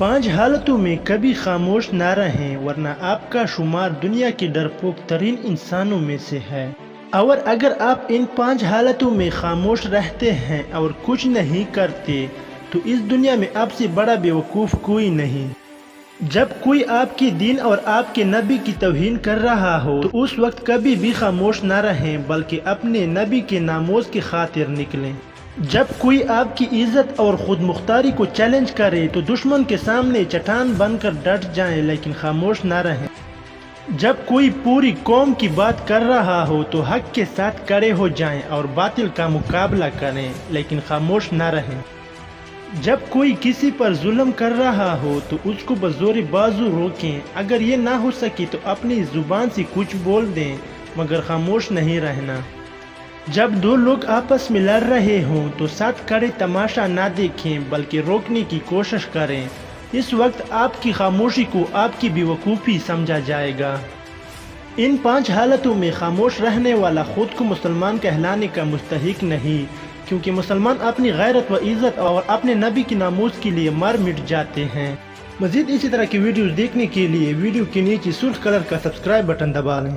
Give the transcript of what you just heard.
5 حالتوں میں کبھی خاموش نہ رہیں ورنہ آپ کا شمار دنیا کے ڈرپوک ترین انسانوں میں سے ہے۔ اور اگر آپ ان 5 حالتوں میں خاموش رہتے ہیں اور کچھ نہیں کرتے تو اس دنیا میں آپ سے بڑا بیوقوف کوئی نہیں۔ جب کوئی آپ کے دین اور آپ کے نبی کی توہین کر رہا ہو تو اس وقت کبھی بھی خاموش نہ رہیں بلکہ اپنے نبی کے ناموز کی خاطر نکلیں۔ جب کوئی آپ کی عزت اور خود مختاری کو چیلنج کرے تو دشمن کے سامنے چٹان بن کر ڈٹ جائیں لیکن خاموش نہ رہیں۔ جب کوئی پوری قوم کی بات کر رہا ہو تو حق کے ساتھ کھڑے ہو جائیں اور باطل کا مقابلہ کریں لیکن خاموش نہ رہیں۔ جب کوئی کسی پر ظلم کر رہا ہو تو اس کو بزور بازو روکیں، اگر یہ نہ ہو سکے تو اپنی زبان سے کچھ بول دیں مگر خاموش نہیں رہنا۔ جب 2 لوگ آپس میں لڑ رہے ہوں تو ساتھ کھڑے تماشا نہ دیکھیں بلکہ روکنے کی کوشش کریں، اس وقت آپ کی خاموشی کو آپ کی بیوقوفی سمجھا جائے گا۔ ان 5 حالتوں میں خاموش رہنے والا خود کو مسلمان کہلانے کا مستحق نہیں، کیونکہ مسلمان اپنی غیرت و عزت اور اپنے نبی کی ناموز کے لیے مر مٹ جاتے ہیں۔ مزید اسی طرح کی ویڈیوز دیکھنے کے لیے ویڈیو کے نیچے سرخ کلر کا سبسکرائب بٹن دبا لیں۔